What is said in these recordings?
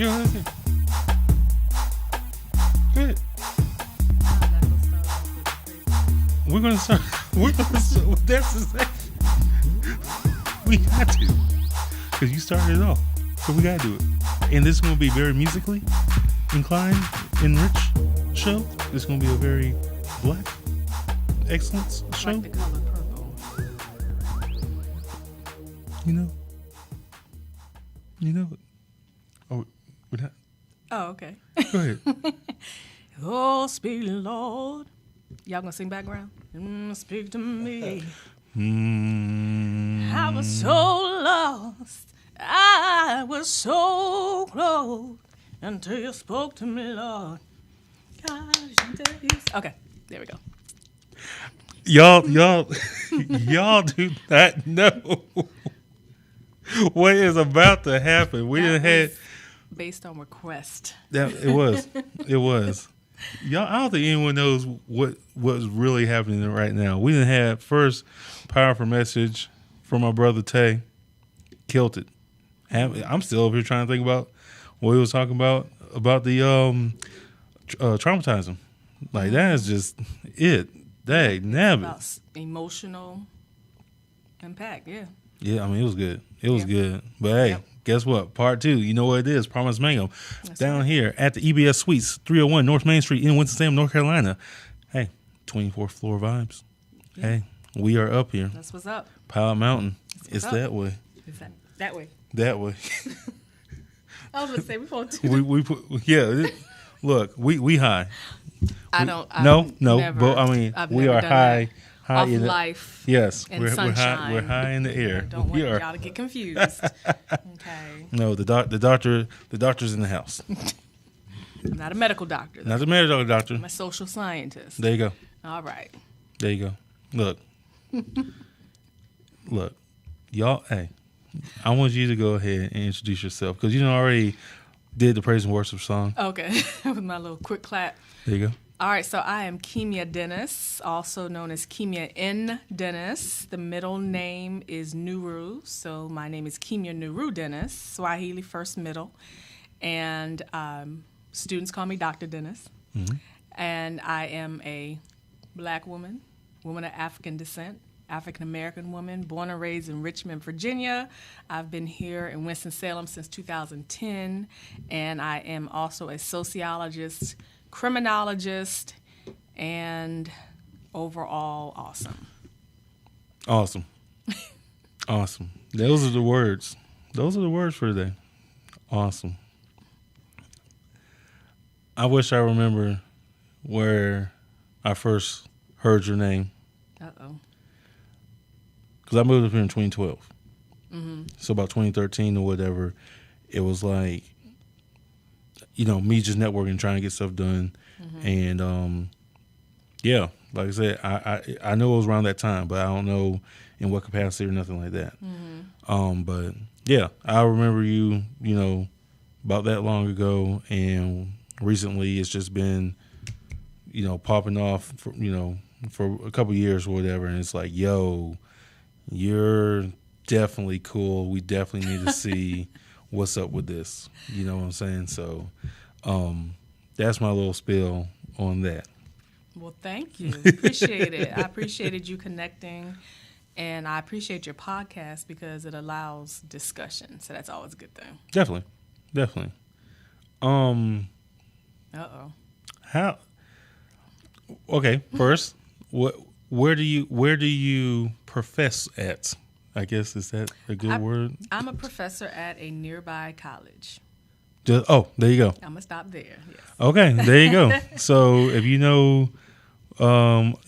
You know what I'm saying? Go ahead. We're gonna start. That's the thing. We got to, because you started it off, so we gotta do it. And this is gonna be very musically inclined and rich show. This is gonna be a very black excellence show. Like the color purple. You know. Oh, we're not. Oh, okay. Go ahead. Oh, speak, Lord. Y'all gonna sing background? Speak to me. I was so lost. I was so close until you spoke to me, Lord. Okay, there we go. Y'all do not know what is about to happen. We didn't have based on request. that. It was. Y'all, I don't think anyone knows what's really happening right now. We didn't have first powerful message from my brother Tay. Killed it. I'm still over here trying to think about what he was talking about the traumatizing. Like that is just it. Dang, nabbit. About emotional impact. Yeah. Yeah, I mean it was good. It was good. But hey, guess what? Part 2. You know what it is? Promise Mango. That's down right. here at the EBS Suites, 301 North Main Street in Winston-Salem, North Carolina. Hey, 24th floor vibes. Yeah. Hey, we are up here. That's what's up. Pilot Mountain. It's up. that way. Is that way? That way. I was going to say, we want to. we put look, we high. No. But I mean, we are high off in life. Yes, and we're high. sunshine. We're high in the air. Don't want y'all to get confused. Okay. No, the doctor's in the house. I'm not a medical doctor, though. Not the medical doctor. I'm a social scientist. There you go. All right. There you go. Look, y'all. Hey, I want you to go ahead and introduce yourself because you already did the praise and worship song. Okay. With my little quick clap. There you go. All right, so I am Kimya Dennis, also known as Kimya N. Dennis. The middle name is Nuru, so my name is Kimya Nuru Dennis, Swahili first middle. And students call me Dr. Dennis. Mm-hmm. And I am a black woman of African descent, African-American woman, born and raised in Richmond, Virginia. I've been here in Winston-Salem since 2010, and I am also a sociologist, criminologist, and overall awesome. Awesome. Those are the words. Those are the words for today. Awesome. I wish I remember where I first heard your name. Uh-oh. Because I moved up here in 2012. Mm-hmm. So about 2013 or whatever, it was like, me just networking, trying to get stuff done. Mm-hmm. And, like I said, I know it was around that time, but I don't know in what capacity or nothing like that. Mm-hmm. But, yeah, I remember you, about that long ago. And recently it's just been, popping off, for a couple years or whatever. And it's like, yo, you're definitely cool. We definitely need to see what's up with this. You know what I'm saying? So that's my little spiel on that. Well, thank you. Appreciate it. I appreciated you connecting, and I appreciate your podcast because it allows discussion. So that's always a good thing. Definitely. Uh-oh. How? Okay, first, where do you profess at? I guess, is that a good word? I'm a professor at a nearby college. There you go. I'm going to stop there. Yes. Okay, there you go. So if you know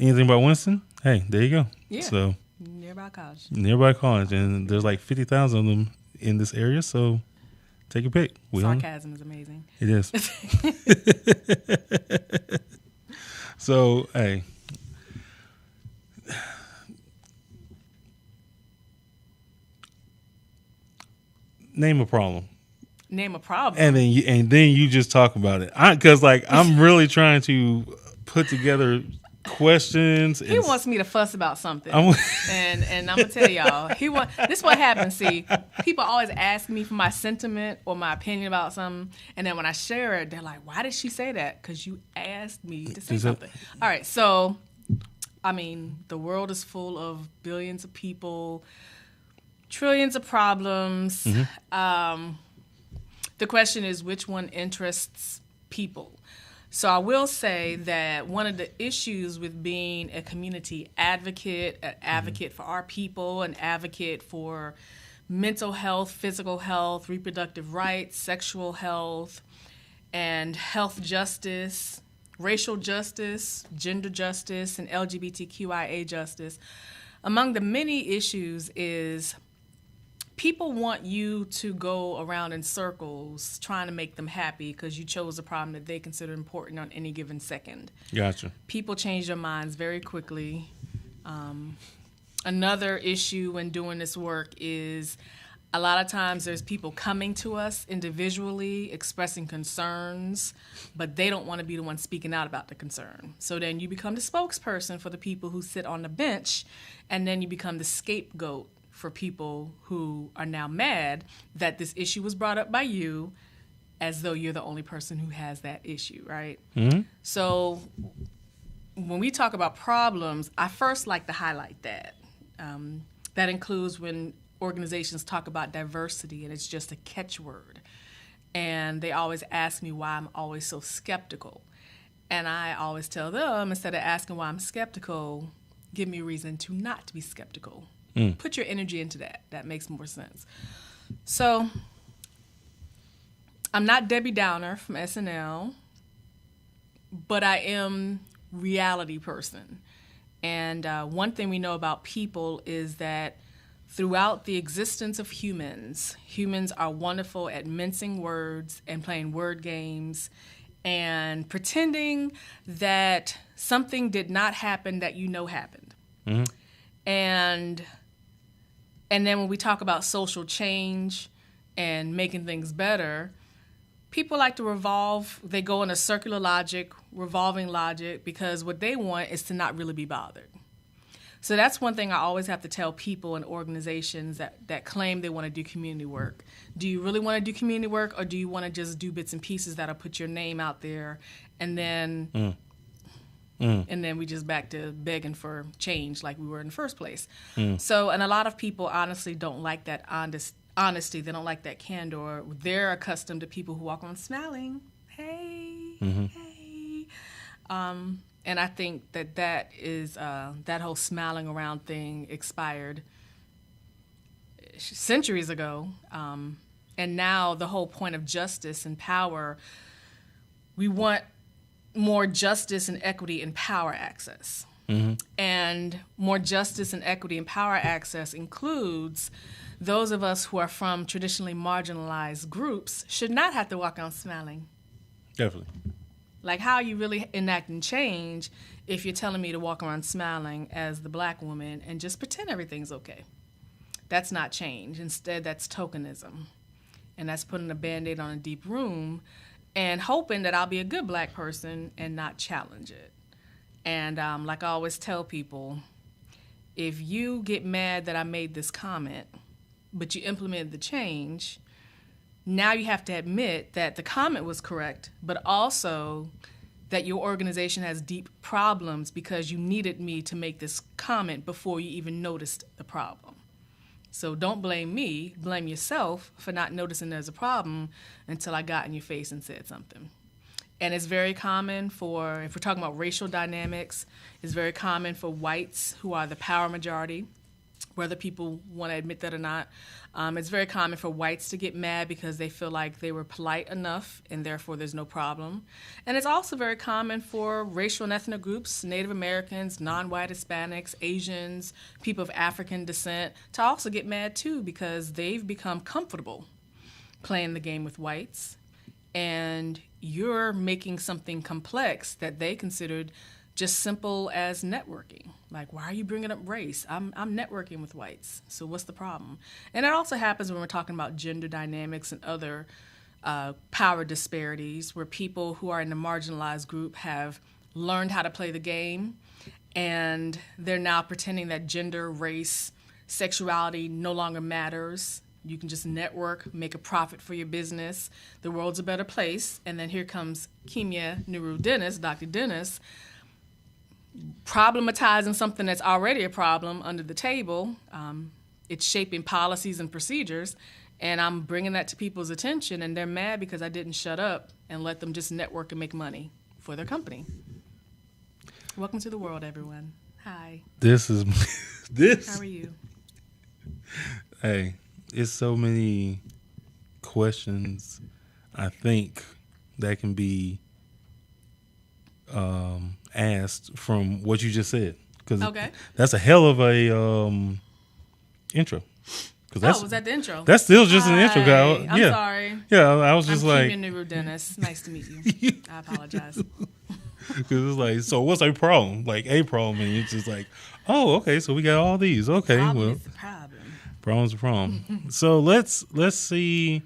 anything about Winston, hey, there you go. Yeah. So nearby college. And there's like 50,000 of them in this area, so take your pick. Sarcasm is amazing. It is. So, hey. Name a problem. And then you just talk about it. Because I'm really trying to put together questions. He wants me to fuss about something, and I'm gonna tell y'all. This what happens. See, people always ask me for my sentiment or my opinion about something, and then when I share it, they're like, "Why did she say that?" Because you asked me to say something. All right, so I mean, the world is full of billions of people, trillions of problems. The question is, which one interests people? So I will say that one of the issues with being a community advocate, an advocate for our people, an advocate for mental health, physical health, reproductive rights, sexual health, and health justice, racial justice, gender justice, and LGBTQIA justice, among the many issues is people want you to go around in circles trying to make them happy because you chose a problem that they consider important on any given second. Gotcha. People change their minds very quickly. Another issue when doing this work is a lot of times there's people coming to us individually expressing concerns, but they don't want to be the one speaking out about the concern. So then you become the spokesperson for the people who sit on the bench, and then you become the scapegoat for people who are now mad that this issue was brought up by you, as though you're the only person who has that issue, right? Mm-hmm. So when we talk about problems, I first like to highlight that. That includes when organizations talk about diversity and it's just a catchword. And they always ask me why I'm always so skeptical. And I always tell them, instead of asking why I'm skeptical, give me a reason to not be skeptical. Put your energy into that. That makes more sense. So I'm not Debbie Downer from SNL, but I am reality person. And one thing we know about people is that throughout the existence of humans, humans are wonderful at mincing words and playing word games and pretending that something did not happen that you know happened. Mm-hmm. And then when we talk about social change and making things better, people like to they go in a circular logic, revolving logic, because what they want is to not really be bothered. So that's one thing I always have to tell people and organizations that claim they want to do community work. Do you really want to do community work, or do you want to just do bits and pieces that'll put your name out there, and then and then we just back to begging for change like we were in the first place. So, and a lot of people honestly don't like that honesty. They don't like that candor. They're accustomed to people who walk around smiling. Hey, hey. And I think that is that whole smiling around thing expired centuries ago. And now the whole point of justice and power, we want more justice and equity and power access. And more justice and equity and power access includes those of us who are from traditionally marginalized groups should not have to walk around smiling. Definitely. Like, how are you really enacting change if you're telling me to walk around smiling as the black woman and just pretend everything's okay? That's not change. Instead, that's tokenism. And that's putting a Band-Aid on a deep wound and hoping that I'll be a good black person and not challenge it. And like I always tell people, if you get mad that I made this comment, but you implemented the change, now you have to admit that the comment was correct, but also that your organization has deep problems because you needed me to make this comment before you even noticed the problem. So don't blame me, blame yourself for not noticing there's a problem until I got in your face and said something. And it's very common if we're talking about racial dynamics, it's very common for whites who are the power majority, whether people want to admit that or not. It's very common for whites to get mad because they feel like they were polite enough and therefore there's no problem. And it's also very common for racial and ethnic groups, Native Americans, non-white Hispanics, Asians, people of African descent, to also get mad too because they've become comfortable playing the game with whites. And you're making something complex that they considered just simple as networking. Like, why are you bringing up race? I'm networking with whites, so what's the problem? And it also happens when we're talking about gender dynamics and other power disparities where people who are in the marginalized group have learned how to play the game, and they're now pretending that gender, race, sexuality no longer matters. You can just network, make a profit for your business. The world's a better place. And then here comes Kimya Nuru Dennis, Dr. Dennis, problematizing something that's already a problem under the table. It's shaping policies and procedures, and I'm bringing that to people's attention, and they're mad because I didn't shut up and let them just network and make money for their company. Welcome to the world, everyone. Hi. This is this. How are you? Hey, it's so many questions I think that can be asked from what you just said. Because that's a hell of a intro. Was that the intro? That's still just an intro, guy. I'm sorry. Yeah, I was just I'm Kimya Nuru Dennis. Nice to meet you. I apologize. Because it's like, so what's a problem? Like a problem, and it's just like, oh, okay, so we got all these. Okay, problem well, is the problem. Problem's a problem. So let's see.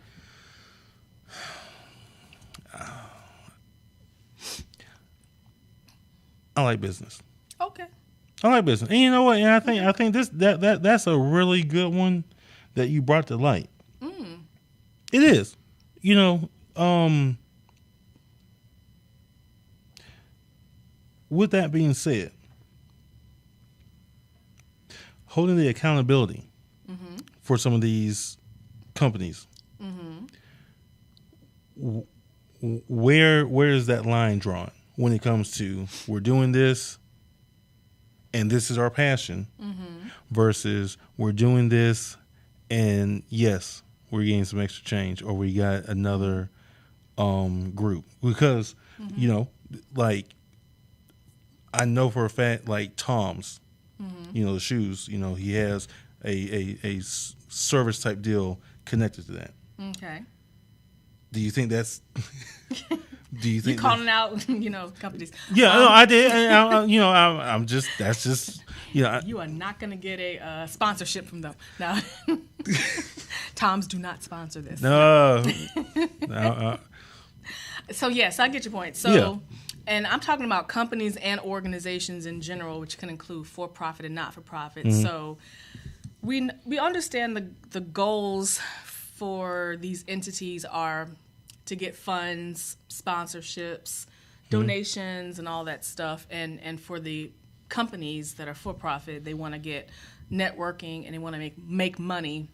I like business. Okay. I like business, and you know what? And I think that's a really good one that you brought to light. It is, you know. With that being said, holding the accountability for some of these companies, where is that line drawn when it comes to we're doing this and this is our passion versus we're doing this and yes, we're getting some extra change or we got another group? Because, you know, like I know for a fact, like Tom's, you know, the shoes, you know, he has a service type deal connected to that. Okay. Do you think that's? Do you think you calling out, you know, companies? Yeah, no, I did. You know, I'm just. That's just. You know, you are not going to get a sponsorship from them. No. Tom's do not sponsor this. No. So yes, I get your point. So. Yeah. And I'm talking about companies and organizations in general, which can include for-profit and not-for-profit. So we understand the goals for these entities are to get funds, sponsorships, donations, and all that stuff. And for the companies that are for-profit, they want to get networking and they want to make money.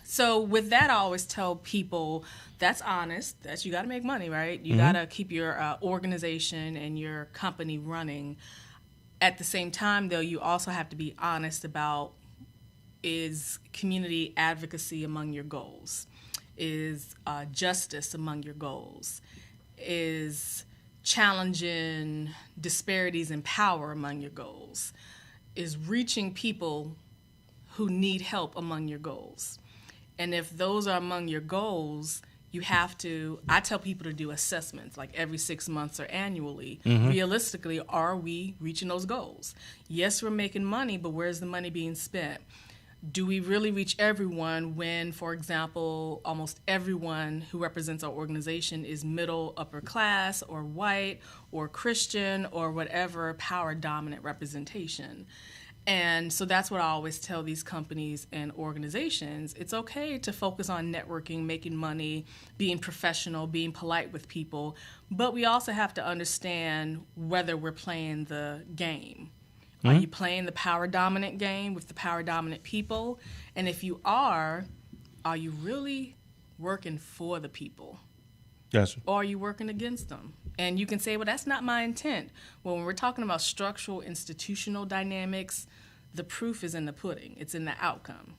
So with that, I always tell people that's honest, that you got to make money, right? You got to keep your organization and your company running. At the same time, though, you also have to be honest about is community advocacy among your goals? Is justice among your goals? Is challenging disparities in power among your goals? Is reaching people who need help among your goals? And if those are among your goals, you have to, I tell people to do assessments like every 6 months or annually. Realistically, are we reaching those goals? Yes, we're making money, but where's the money being spent? Do we really reach everyone when, for example, almost everyone who represents our organization is middle, upper class, or white, or Christian, or whatever power-dominant representation? And so that's what I always tell these companies and organizations. It's okay to focus on networking, making money, being professional, being polite with people, but we also have to understand whether we're playing the game. Are you playing the power-dominant game with the power-dominant people? And if you are you really working for the people? Gotcha. Or are you working against them? And you can say, well, that's not my intent. Well, when we're talking about structural, institutional dynamics, the proof is in the pudding. It's in the outcome.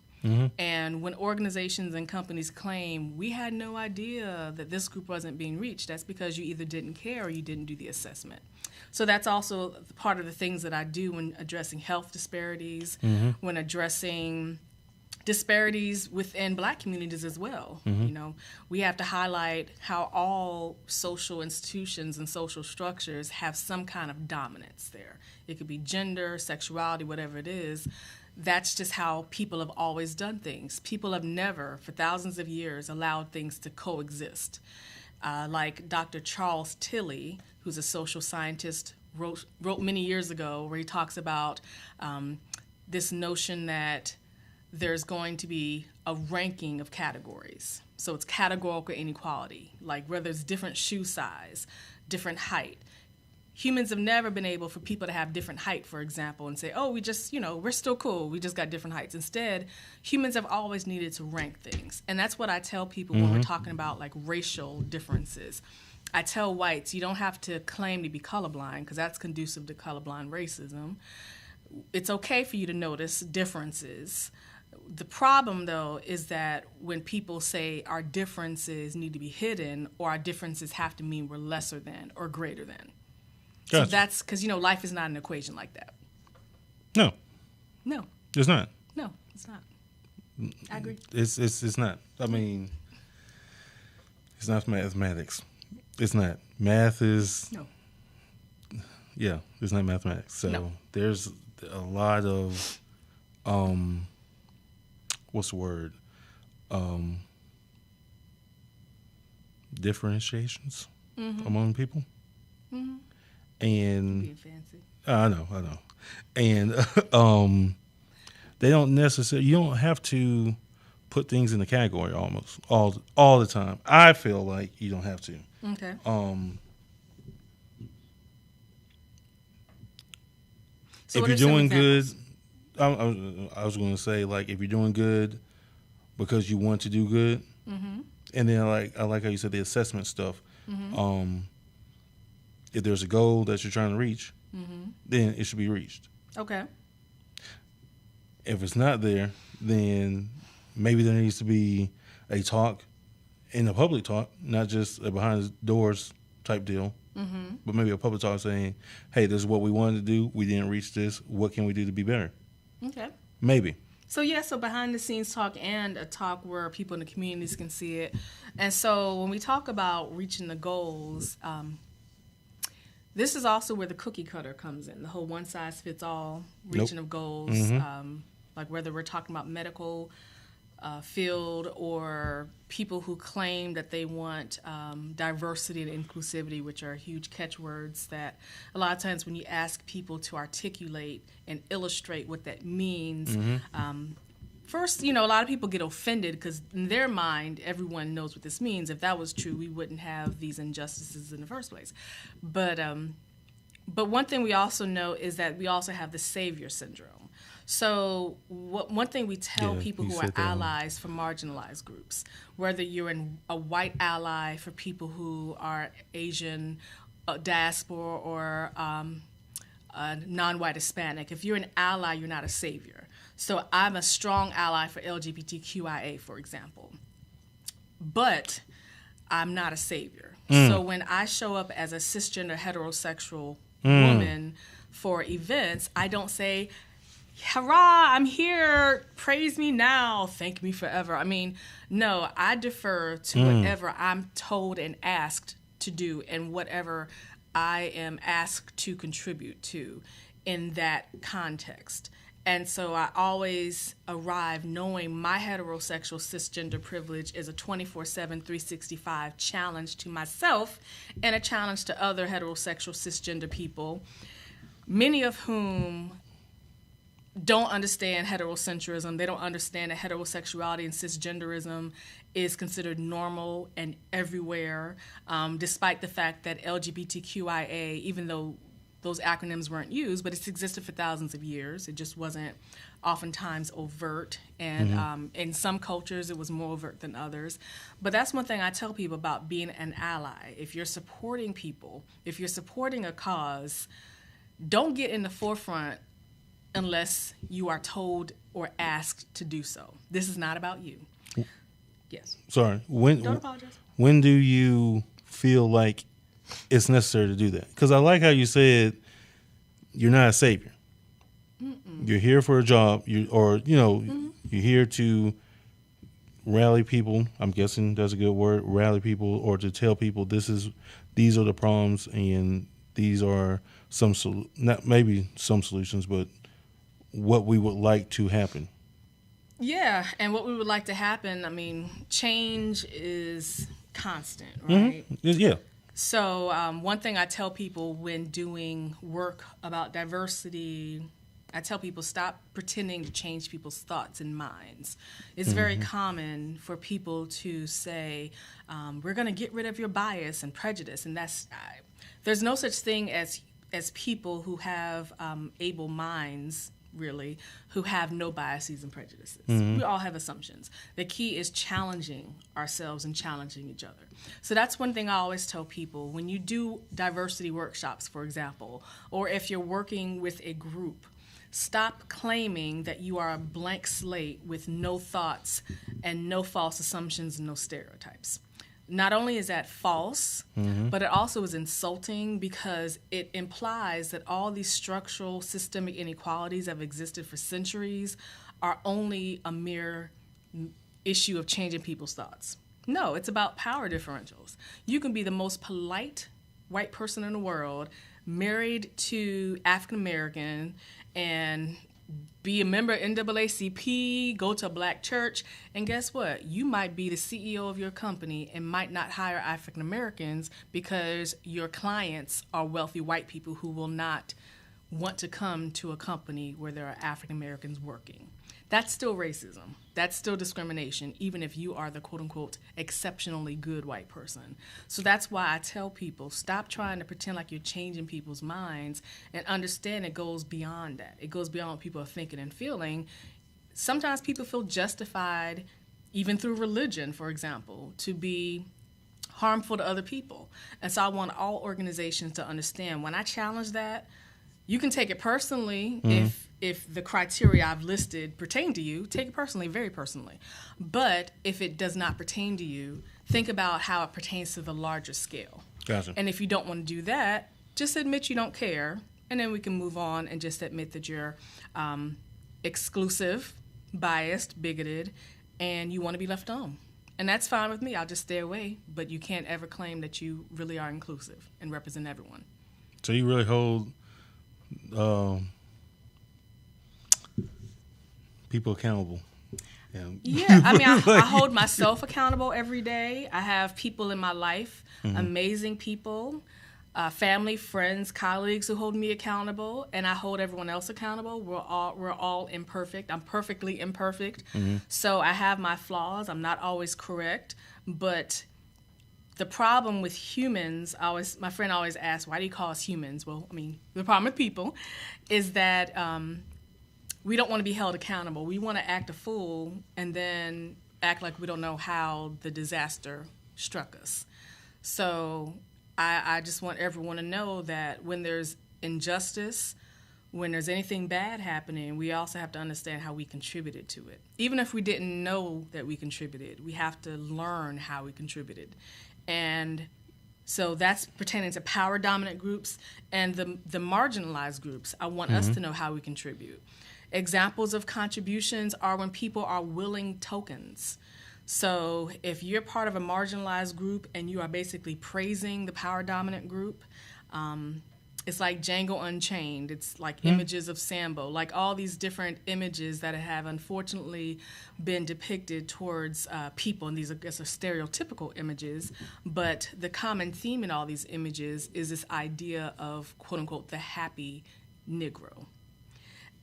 And when organizations and companies claim, we had no idea that this group wasn't being reached, that's because you either didn't care or you didn't do the assessment. So that's also part of the things that I do when addressing health disparities, when addressing disparities within Black communities as well. You know, we have to highlight how all social institutions and social structures have some kind of dominance there. It could be gender, sexuality, whatever it is. That's just how people have always done things. People have never, for thousands of years, allowed things to coexist. Like Dr. Charles Tilley, who's a social scientist, wrote many years ago, where he talks about this notion that there's going to be a ranking of categories. So it's categorical inequality, like whether it's different shoe size, different height. Humans have never been able for people to have different height, for example, and say, oh, we just, we're still cool. We just got different heights. Instead, humans have always needed to rank things. And that's what I tell people when we're talking about like racial differences. I tell whites, you don't have to claim to be colorblind, because that's conducive to colorblind racism. It's okay for you to notice differences. The problem, though, is that when people say our differences need to be hidden, or our differences have to mean we're lesser than or greater than. Gotcha. So that's because, life is not an equation like that. No. No. It's not. No, it's not. I agree. It's not. I mean, it's not mathematics. It's not. Math is... No. Yeah, it's not mathematics. So there's a lot of... what's the word? Differentiations among people. Mm-hmm. And being fancy. I know. And they don't necessarily, you don't have to put things in the category almost all the time. I feel like you don't have to. Okay. So if you're doing good, I was going to say, like, if you're doing good because you want to do good, and then I like how you said the assessment stuff. If there's a goal that you're trying to reach, then it should be reached. Okay. If it's not there, then maybe there needs to be a talk, in a public talk, not just a behind the doors type deal, but maybe a public talk saying, hey, this is what we wanted to do. We didn't reach this. What can we do to be better? Okay. Maybe. So behind the scenes talk, and a talk where people in the communities can see it. And so when we talk about reaching the goals, this is also where the cookie cutter comes in, the whole one size fits all reaching of goals, like whether we're talking about medical field or people who claim that they want diversity and inclusivity, which are huge catchwords that a lot of times when you ask people to articulate and illustrate what that means, first, a lot of people get offended because in their mind, everyone knows what this means. If that was true, we wouldn't have these injustices in the first place. But one thing we also know is that we also have the savior syndrome. So one thing we tell people who are allies for marginalized groups, whether you're a white ally for people who are Asian, diaspora, or non-white Hispanic, if you're an ally, you're not a savior. So I'm a strong ally for LGBTQIA, for example. But I'm not a savior. So when I show up as a cisgender heterosexual woman for events, I don't say, hurrah, I'm here, praise me now, thank me forever. I mean, no, I defer to whatever I'm told and asked to do and whatever I am asked to contribute to in that context. And so I always arrive knowing my heterosexual cisgender privilege is a 24/7, 365 challenge to myself and a challenge to other heterosexual cisgender people, many of whom don't understand heterocentrism. They don't understand that heterosexuality and cisgenderism is considered normal and everywhere, despite the fact that LGBTQIA, even though those acronyms weren't used, but it's existed for thousands of years. It just wasn't oftentimes overt. And in some cultures, it was more overt than others. But that's one thing I tell people about being an ally. If you're supporting people, if you're supporting a cause, don't get in the forefront unless you are told or asked to do so. This is not about you. Yes. Sorry. Don't apologize. When do you feel like it's necessary to do that? Because I like how you said you're not a savior. You're here for a job. You're here to rally people. I'm guessing that's a good word. Rally people, or to tell people these are the problems and these are not maybe some solutions, but what we would like to happen. Yeah, and what we would like to happen, I mean, change is constant, right? Yeah. So one thing I tell people when doing work about diversity, I tell people stop pretending to change people's thoughts and minds. It's very common for people to say, we're going to get rid of your bias and prejudice. And there's no such thing as people who have able minds, really, who have no biases and prejudices. We all have assumptions. The key is challenging ourselves and challenging each other. So that's one thing I always tell people. When you do diversity workshops, for example, or if you're working with a group, stop claiming that you are a blank slate with no thoughts and no false assumptions and no stereotypes. Not only is that false, but it also is insulting because it implies that all these structural systemic inequalities that have existed for centuries are only a mere issue of changing people's thoughts. No, it's about power differentials. You can be the most polite white person in the world, married to African American, and be a member of NAACP, go to a black church, and guess what? You might be the CEO of your company and might not hire African Americans because your clients are wealthy white people who will not want to come to a company where there are African Americans working. That's still racism. That's still discrimination, even if you are the quote-unquote exceptionally good white person. So that's why I tell people, stop trying to pretend like you're changing people's minds and understand it goes beyond that. It goes beyond what people are thinking and feeling. Sometimes people feel justified, even through religion, for example, to be harmful to other people. And so I want all organizations to understand when I challenge that, you can take it personally if the criteria I've listed pertain to you, take it personally, very personally. But if it does not pertain to you, think about how it pertains to the larger scale. Gotcha. And if you don't want to do that, just admit you don't care, and then we can move on and just admit that you're exclusive, biased, bigoted, and you want to be left alone. And that's fine with me. I'll just stay away, but you can't ever claim that you really are inclusive and represent everyone. So you really hold people accountable. Yeah, I mean, I hold myself accountable every day. I have people in my life, amazing people, family, friends, colleagues who hold me accountable, and I hold everyone else accountable. We're all imperfect. I'm perfectly imperfect. So I have my flaws. I'm not always correct, but the problem with humans, my friend always asks, why do you call us humans? Well, I mean, the problem with people is that we don't want to be held accountable. We want to act a fool and then act like we don't know how the disaster struck us. So I just want everyone to know that when there's injustice, when there's anything bad happening, we also have to understand how we contributed to it. Even if we didn't know that we contributed, we have to learn how we contributed. And so that's pertaining to power-dominant groups and the marginalized groups. I want us to know how we contribute. Examples of contributions are when people are willing tokens. So if you're part of a marginalized group and you are basically praising the power-dominant group, it's like Django Unchained. It's like images of Sambo, like all these different images that have unfortunately been depicted towards people. And these are stereotypical images. But the common theme in all these images is this idea of, quote unquote, the happy Negro.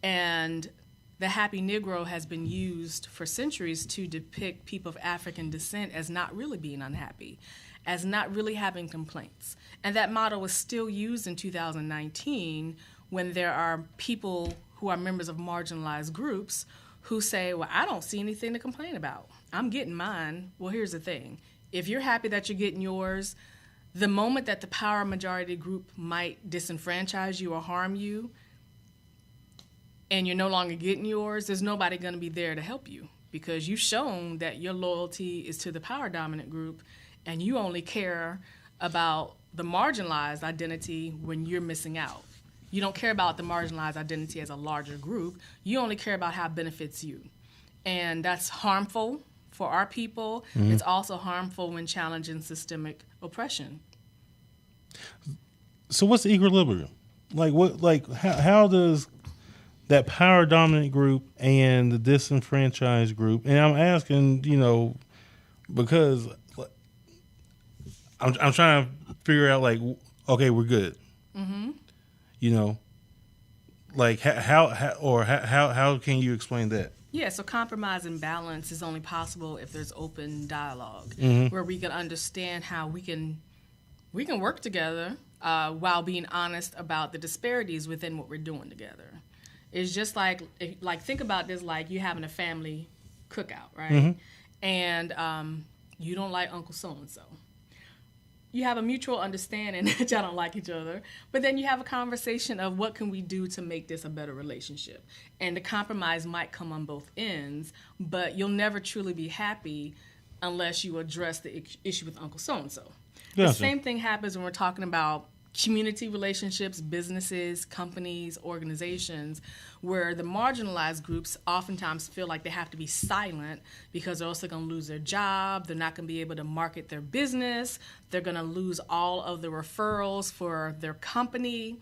And the happy Negro has been used for centuries to depict people of African descent as not really being unhappy, as not really having complaints. And that model is still used in 2019 when there are people who are members of marginalized groups who say, well, I don't see anything to complain about. I'm getting mine. Well, here's the thing. If you're happy that you're getting yours, the moment that the power majority group might disenfranchise you or harm you, and you're no longer getting yours, there's nobody going to be there to help you because you've shown that your loyalty is to the power-dominant group and you only care about the marginalized identity when you're missing out. You don't care about the marginalized identity as a larger group. You only care about how it benefits you. And that's harmful for our people. It's also harmful when challenging systemic oppression. So what's the equilibrium? How does that power dominant group and the disenfranchised group, and I'm asking, because I'm trying to figure out like, okay, we're good. You know, like how can you explain that? Yeah, so compromise and balance is only possible if there's open dialogue, where we can understand how we can work together while being honest about the disparities within what we're doing together. It's just like think about this, like you having a family cookout, right? And you don't like Uncle so-and-so. You have a mutual understanding that y'all don't like each other, but then you have a conversation of what can we do to make this a better relationship. And the compromise might come on both ends, but you'll never truly be happy unless you address the issue with Uncle so-and-so. Gotcha. The same thing happens when we're talking about community relationships, businesses, companies, organizations, where the marginalized groups oftentimes feel like they have to be silent because they're also going to lose their job, they're not going to be able to market their business, they're going to lose all of the referrals for their company,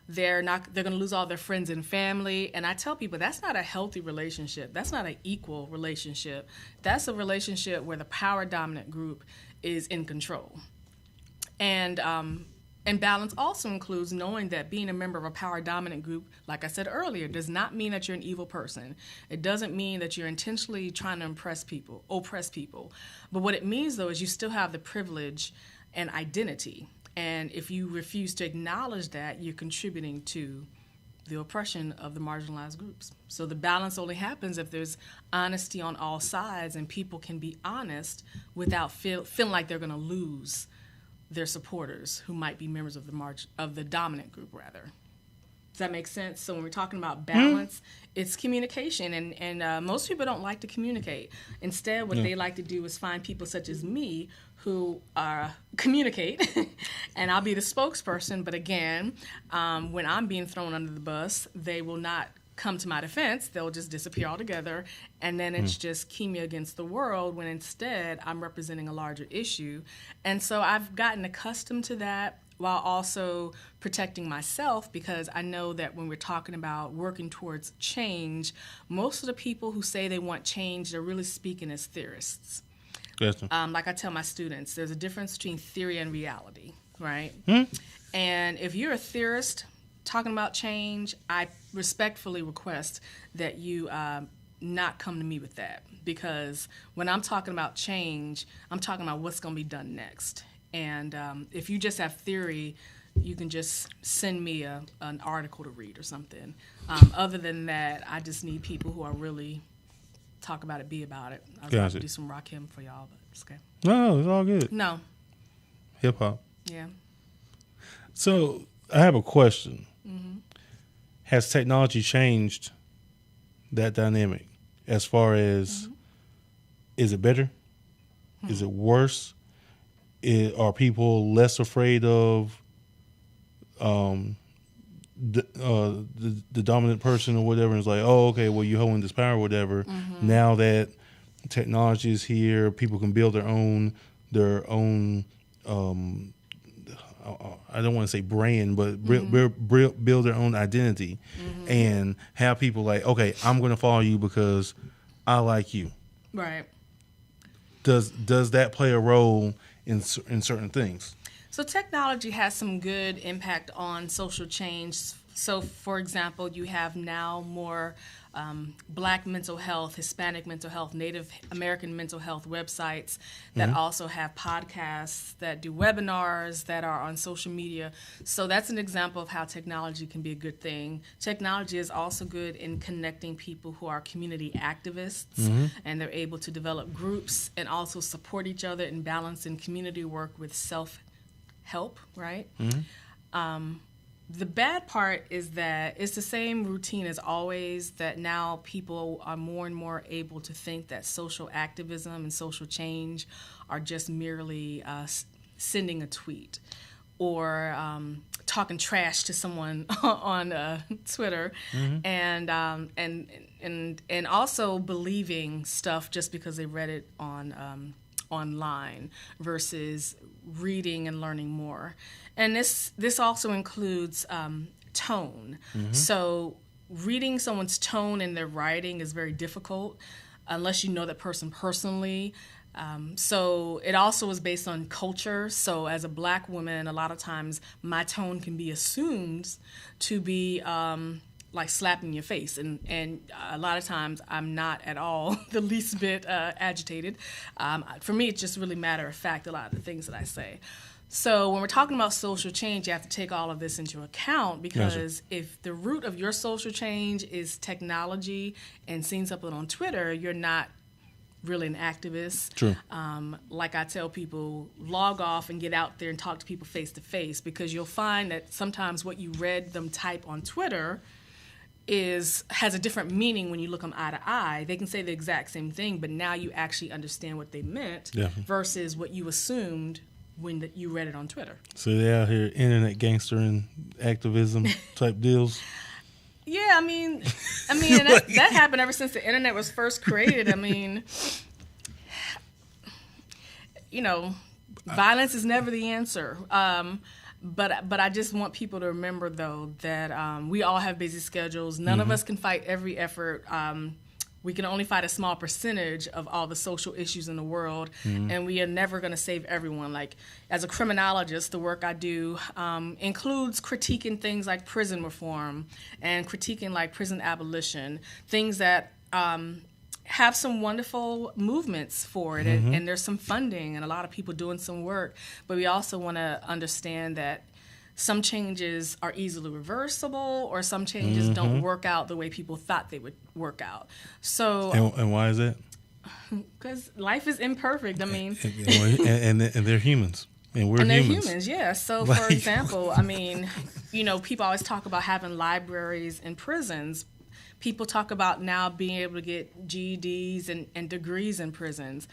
they're going to lose all their friends and family. And I tell people that's not a healthy relationship. That's not an equal relationship. That's a relationship where the power dominant group is in control. And balance also includes knowing that being a member of a power-dominant group, like I said earlier, does not mean that you're an evil person. It doesn't mean that you're intentionally trying to oppress people. But what it means, though, is you still have the privilege and identity. And if you refuse to acknowledge that, you're contributing to the oppression of the marginalized groups. So the balance only happens if there's honesty on all sides and people can be honest without feeling like they're going to lose their supporters who might be members of the dominant group, rather. Does that make sense? So when we're talking about balance, it's communication, and most people don't like to communicate. Instead, what they like to do is find people such as me who communicate, and I'll be the spokesperson. But again, when I'm being thrown under the bus, they will not come to my defense. They'll just disappear altogether, and then it's just Kimya against the world, when instead I'm representing a larger issue. And so I've gotten accustomed to that while also protecting myself, because I know that when we're talking about working towards change, most of the people who say they want change, they're really speaking as theorists. Gotcha. Like I tell my students, there's a difference between theory and reality, right? And if you're a theorist talking about change, I respectfully request that you not come to me with that, because when I'm talking about change, I'm talking about what's going to be done next. And if you just have theory, you can just send me an article to read or something. Other than that, I just need people who are really talk about it, be about it. I was about to do some Rakim for y'all, but it's okay. No, it's all good. No. Hip hop. Yeah. So I have a question. Has technology changed that dynamic as far as, is it better? Is it worse? Are people less afraid of the dominant person or whatever? And it's like, oh, okay, well, you're holding this power or whatever. Now that technology is here, people can build their own I don't want to say brand, but build their own identity and have people like, okay, I'm going to follow you because I like you. Right. Does that play a role in certain things? So technology has some good impact on social change. So, for example, you have now more Black mental health, Hispanic mental health, Native American mental health websites that also have podcasts, that do webinars, that are on social media. So that's an example of how technology can be a good thing. Technology is also good in connecting people who are community activists, and they're able to develop groups and also support each other in balancing community work with self-help, right? The bad part is that it's the same routine as always, that now people are more and more able to think that social activism and social change are just merely sending a tweet or talking trash to someone on Twitter, and also believing stuff just because they read it on online versus reading and learning more. And this also includes tone. So reading someone's tone in their writing is very difficult unless you know that person personally. So it also is based on culture. So as a black woman, a lot of times my tone can be assumed to be like slapping your face. And a lot of times I'm not at all the least bit agitated. For me, it's just really matter of fact, a lot of the things that I say. So when we're talking about social change, you have to take all of this into account, because if the root of your social change is technology and seeing something on Twitter, you're not really an activist. True. Like I tell people, log off and get out there and talk to people face to face, because you'll find that sometimes what you read them type on Twitter has a different meaning when you look them eye to eye. They can say the exact same thing, but now you actually understand what they meant versus what you assumed when you read it on Twitter. So they're out here internet gangster and activism type deals. Yeah, I mean, and that happened ever since the internet was first created. I mean, violence is never the answer. But I just want people to remember, though, that we all have busy schedules. None of us can fight every effort. We can only fight a small percentage of all the social issues in the world, and we are never going to save everyone. Like, as a criminologist, the work I do includes critiquing things like prison reform and critiquing like prison abolition, things that have some wonderful movements for it, and there's some funding and a lot of people doing some work. But we also want to understand that some changes are easily reversible, or some changes don't work out the way people thought they would work out. So, and why is that? Because life is imperfect. I mean, and they're humans, and we're humans. Yeah. So, for example, I mean, people always talk about having libraries in prisons. People talk about now being able to get GEDs and degrees in prisons.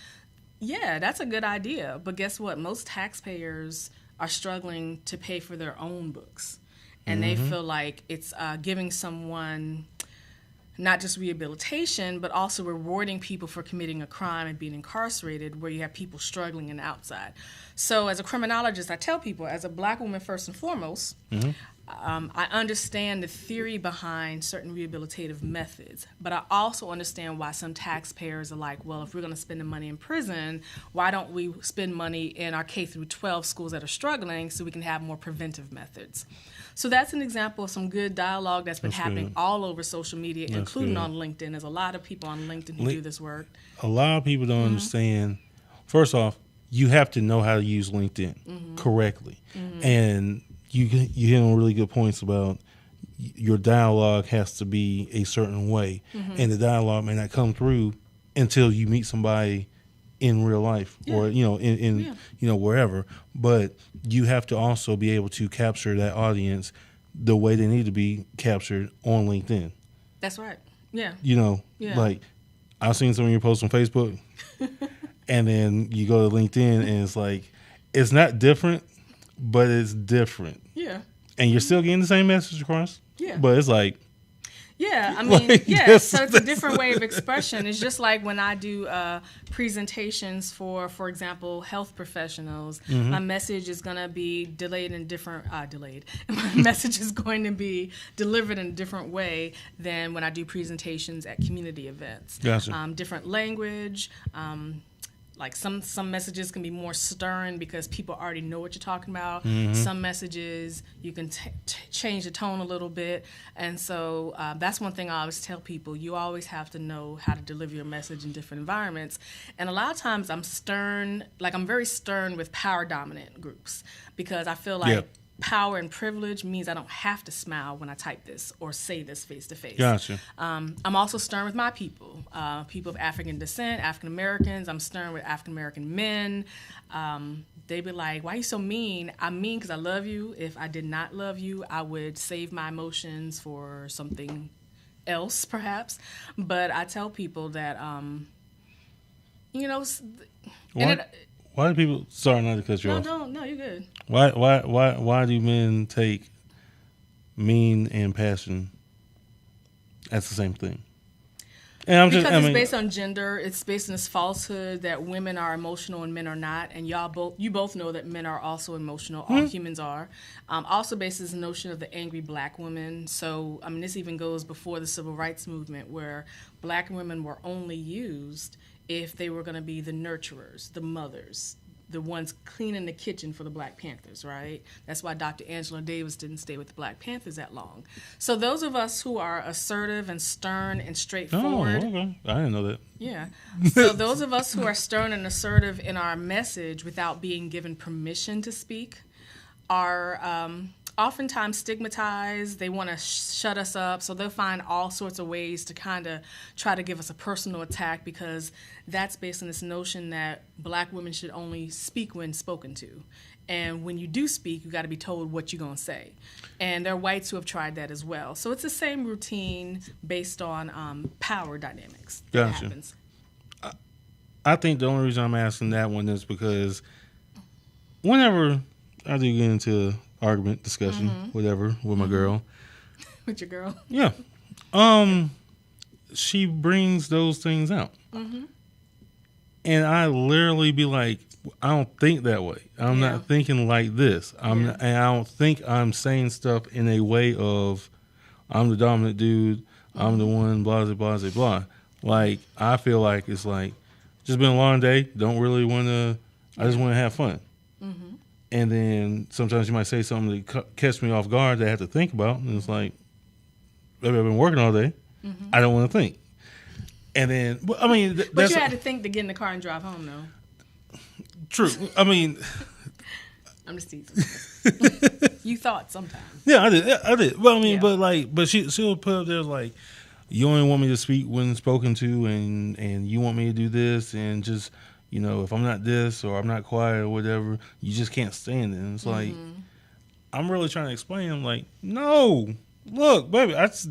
Yeah, that's a good idea. But guess what? Most taxpayers are struggling to pay for their own books. And they feel like it's giving someone not just rehabilitation, but also rewarding people for committing a crime and being incarcerated, where you have people struggling in the outside. So as a criminologist, I tell people, as a black woman first and foremost, I understand the theory behind certain rehabilitative methods, but I also understand why some taxpayers are like, well, if we're going to spend the money in prison, why don't we spend money in our K through 12 schools that are struggling so we can have more preventive methods? So that's an example of some good dialogue that's been happening all over social media, including on LinkedIn. There's a lot of people on LinkedIn who do this work. A lot of people don't understand. First off, you have to know how to use LinkedIn correctly. And you hit on really good points about your dialogue has to be a certain way, and the dialogue may not come through until you meet somebody in real life or in wherever. But you have to also be able to capture that audience the way they need to be captured on LinkedIn. That's right. Yeah. Like I've seen some of your posts on Facebook, and then you go to LinkedIn, and it's like it's not different, but it's different. Yeah. And you're still getting the same message across. Yeah. But it's like. Yeah, I mean, so it's a different way of expression. It's just like when I do presentations for example, health professionals, my message is going to be delayed. My message is going to be delivered in a different way than when I do presentations at community events. Gotcha. Different language, like some messages can be more stern because people already know what you're talking about. Some messages you can change the tone a little bit, and so that's one thing I always tell people. You always have to know how to deliver your message in different environments. And a lot of times I'm very stern with power dominant groups, because I feel like power and privilege means I don't have to smile when I type this or say this face to face. Gotcha. I'm also stern with my people, people of African descent, African Americans. I'm stern with African American men. They be like, "Why are you so mean?" I'm mean because I love you. If I did not love you, I would save my emotions for something else, perhaps. But I tell people that, why do people? Sorry, not to cut you off. No, you're good. Why do men take mean and passion as the same thing? And it's based on gender. It's based on this falsehood that women are emotional and men are not. And you both know that men are also emotional. All humans are. Also based on the notion of the angry black woman. So this even goes before the civil rights movement, where black women were only used if they were going to be the nurturers, the mothers, the ones cleaning the kitchen for the Black Panthers, right? That's why Dr. Angela Davis didn't stay with the Black Panthers that long. So those of us who are assertive and stern and straightforward. Oh, okay. I didn't know that. Yeah. So those of us who are stern and assertive in our message without being given permission to speak are oftentimes stigmatized. They want to shut us up, so they'll find all sorts of ways to kind of try to give us a personal attack, because that's based on this notion that Black women should only speak when spoken to. And when you do speak, you got to be told what you're going to say. And there are whites who have tried that as well. So it's the same routine based on power dynamics that happens. I think the only reason I'm asking that one is because whenever I do get into argument, discussion, whatever, with my girl. With your girl? Yeah. She brings those things out. And I literally be like, I don't think that way. I'm not thinking like this. And I don't think I'm saying stuff in a way of, I'm the dominant dude, I'm the one, blah, blah, blah, blah. Like, I feel like it's like, just been a long day, don't really want to, I just want to have fun. And then sometimes you might say something that catch me off guard that I have to think about. And it's like, baby, I've been working all day. I don't want to think. And then, I mean... But you had to think to get in the car and drive home, though. True. I mean... I'm just teasing. You thought sometimes. Yeah, I did. Well, I mean, but she'll put up there like, you only want me to speak when spoken to, and you want me to do this, and just... You know, if I'm not this or I'm not quiet or whatever, you just can't stand it. And it's like, I'm really trying to explain. I'm like, no, look, baby, I just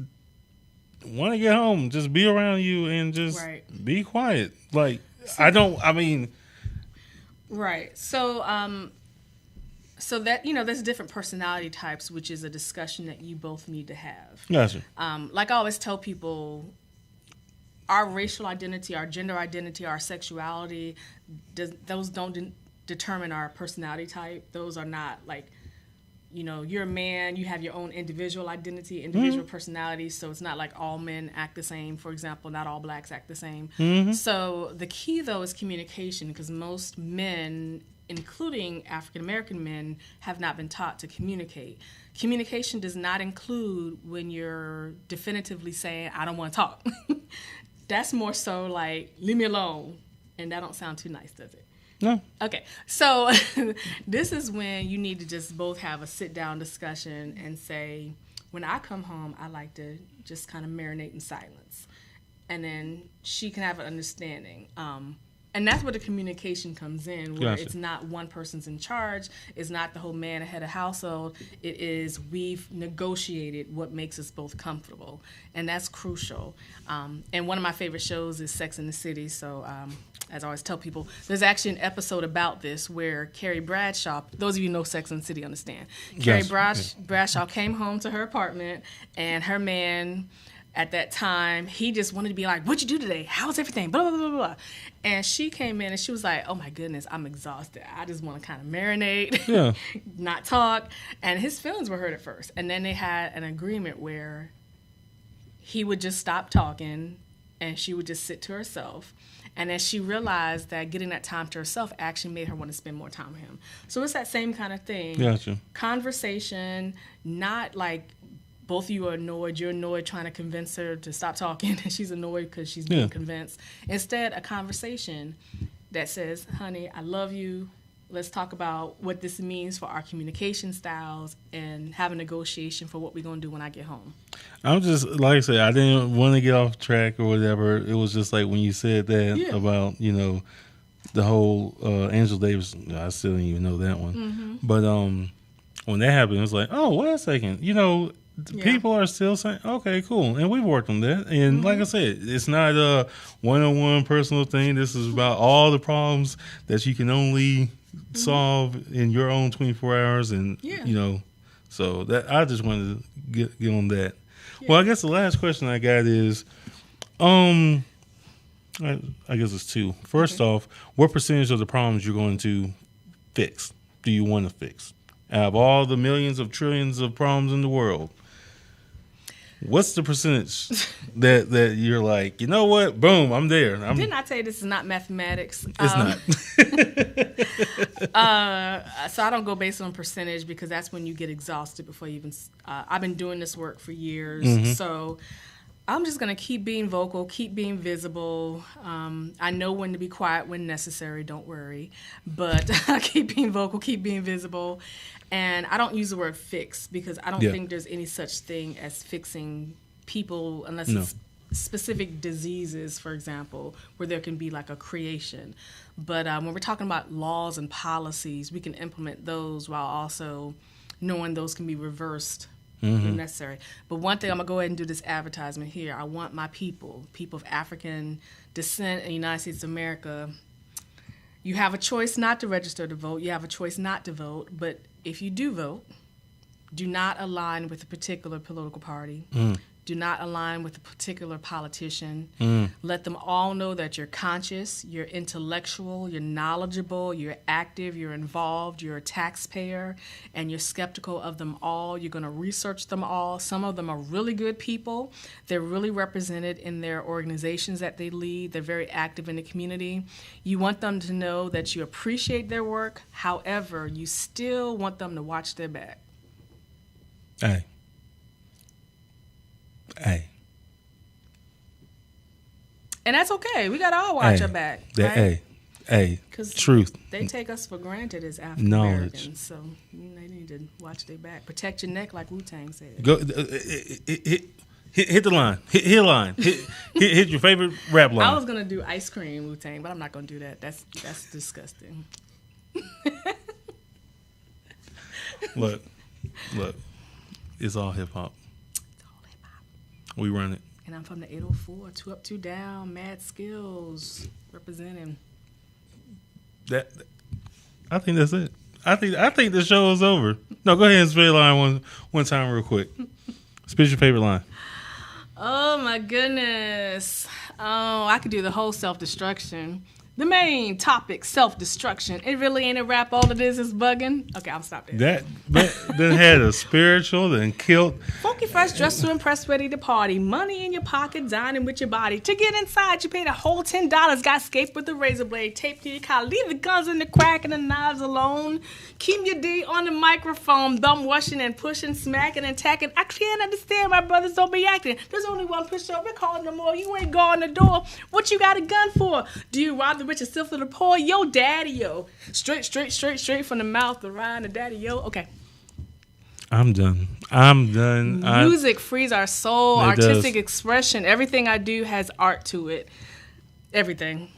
want to get home, just be around you and just be quiet. Like, Right. So, so that, there's different personality types, which is a discussion that you both need to have. Gotcha. Like I always tell people, our racial identity, our gender identity, our sexuality, those don't determine our personality type. Those are not like, you're a man, you have your own individual identity, individual personality, so it's not like all men act the same. For example, not all Blacks act the same. So the key, though, is communication, because most men, including African-American men, have not been taught to communicate. Communication does not include when you're definitively saying, I don't want to talk. That's more so like, leave me alone. And that don't sound too nice, does it? No. Okay. So this is when you need to just both have a sit-down discussion and say, when I come home, I like to just kind of marinate in silence. And then she can have an understanding. And that's where the communication comes in, where it's not one person's in charge. It's not the whole man ahead of household. It is, we've negotiated what makes us both comfortable. And that's crucial. And one of my favorite shows is Sex and the City. So as I always tell people, there's actually an episode about this where Carrie Bradshaw, those of you who know Sex and the City understand. Carrie Bradshaw came home to her apartment, and her man... At that time, he just wanted to be like, what'd you do today? How's everything? Blah, blah, blah, blah. And she came in and she was like, oh my goodness, I'm exhausted. I just want to kind of marinate, not talk. And his feelings were hurt at first. And then they had an agreement where he would just stop talking and she would just sit to herself. And then she realized that getting that time to herself actually made her want to spend more time with him. So it's that same kind of thing. Gotcha. Conversation, not like... Both of you are annoyed. You're annoyed trying to convince her to stop talking, and she's annoyed because she's being convinced. Instead, a conversation that says, honey, I love you. Let's talk about what this means for our communication styles and have a negotiation for what we're going to do when I get home. I'm just, like I said, I didn't want to get off track or whatever. It was just like when you said that about, the whole Angela Davis, I still didn't even know that one. But when that happened, it was like, oh, wait a second. People are still saying, okay, cool. And we've worked on that. And like I said, it's not a one-on-one personal thing. This is about all the problems that you can only solve in your own 24 hours. And, so that I just wanted to get on that. Yeah. Well, I guess the last question I got is, I guess it's two. First off, what percentage of the problems you're going to fix do you want to fix? Out of all the millions of trillions of problems in the world? What's the percentage that you're like, you know what? Boom, I'm there. Didn't I tell you this is not mathematics? It's not. So I don't go based on percentage because that's when you get exhausted before you even. I've been doing this work for years, so I'm just going to keep being vocal, keep being visible. I know when to be quiet when necessary, don't worry. But keep being vocal, keep being visible. And I don't use the word fix because I don't think there's any such thing as fixing people unless it's specific diseases, for example, where there can be like a creation. But when we're talking about laws and policies, we can implement those while also knowing those can be reversed when necessary. But one thing, I'm going to go ahead and do this advertisement here. I want my people of African descent in the United States of America, you have a choice not to register to vote. You have a choice not to vote. But if you do vote, do not align with a particular political party. Do not align with a particular politician. Let them all know that you're conscious, you're intellectual, you're knowledgeable, you're active, you're involved, you're a taxpayer, and you're skeptical of them all. You're going to research them all. Some of them are really good people. They're really represented in their organizations that they lead. They're very active in the community. You want them to know that you appreciate their work. However, you still want them to watch their back. Hey. And that's okay. We got to all watch our back. Right? Because truth. They take us for granted as African Americans. So they need to watch their back. Protect your neck, like Wu-Tang said. Go hit the line. Hit a line. Hit your favorite rap line. I was going to do ice cream Wu-Tang, but I'm not going to do that. That's disgusting. Look. It's all hip hop. We run it. And I'm from the 804, 2 Up, 2 Down, Mad Skills, representing. I think that's it. I think the show is over. No, go ahead and spit a line one time real quick. Spit your favorite line. Oh, my goodness. Oh, I could do the whole self-destruction. The main topic, self-destruction. It really ain't a rap. All it is bugging. Okay, I'll stop there. That had a spiritual, then killed. Funky fresh, dressed to impress, ready to party. Money in your pocket, dining with your body. To get inside, you paid a whole $10. Got escaped with a razor blade taped to your collar. Leave the guns in the crack and the knives alone. Kimya D on the microphone, thumb washing and pushing, smacking and tacking. I can't understand why brothers don't be acting. There's only one push up. We're calling no more. You ain't guarding the door. What you got a gun for? Do you rob the rich and steal for the poor? Yo, daddy, yo. Straight from the mouth, the Ryan, the daddy, yo. Okay. I'm done. Music frees our soul, artistic expression. Everything I do has art to it. Everything.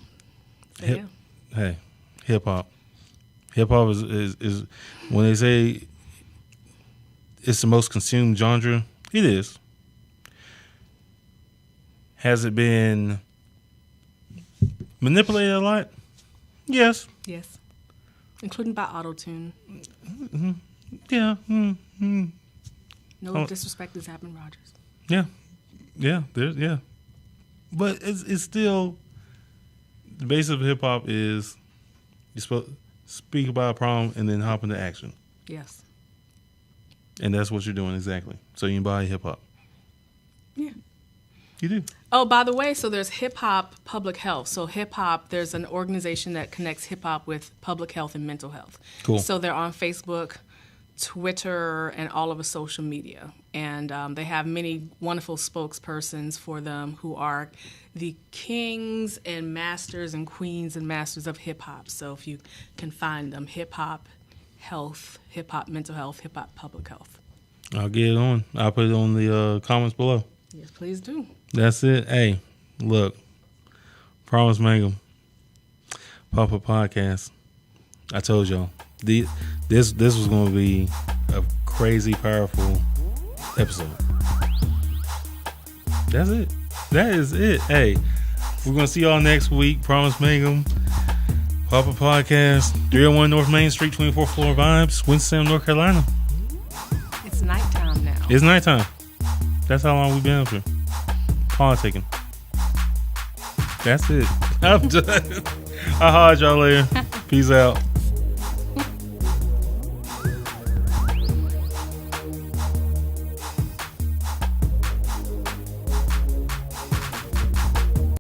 So, Hey, hip hop. Hip hop is when they say it's the most consumed genre, it is. Has it been manipulated a lot? Yes. Yes. Including by auto-tune. Mm-hmm. Yeah. Mm-hmm. No disrespect to Zappin' Rogers. Yeah. But it's still, the base of hip hop is you're supposed to speak about a problem and then hop into action. Yes. And that's what you're doing exactly. So you buy hip hop. Yeah. You do. Oh, by the way, so there's Hip Hop Public Health. So hip hop, there's an organization that connects hip hop with public health and mental health. Cool. So they're on Facebook, Twitter, and all of the social media. And they have many wonderful spokespersons for them who are the kings and masters and queens and masters of hip hop. So if you can find them, hip hop health, hip hop mental health, hip hop public health. I'll get it on. I'll put it on the comments below. Yes, please do. That's it. Hey, look, Promise Mangum, Papa Podcast. I told y'all this was going to be a crazy, powerful episode. That's it. That is it. Hey, we're going to see y'all next week. Promise Mangum, Papa Podcast, 301 North Main Street, 24th floor Vibes, Winston-Salem, North Carolina. It's nighttime now. It's nighttime. That's how long we've been up here. Politicking. That's it. I'm done. I'll holler at y'all later. Peace out.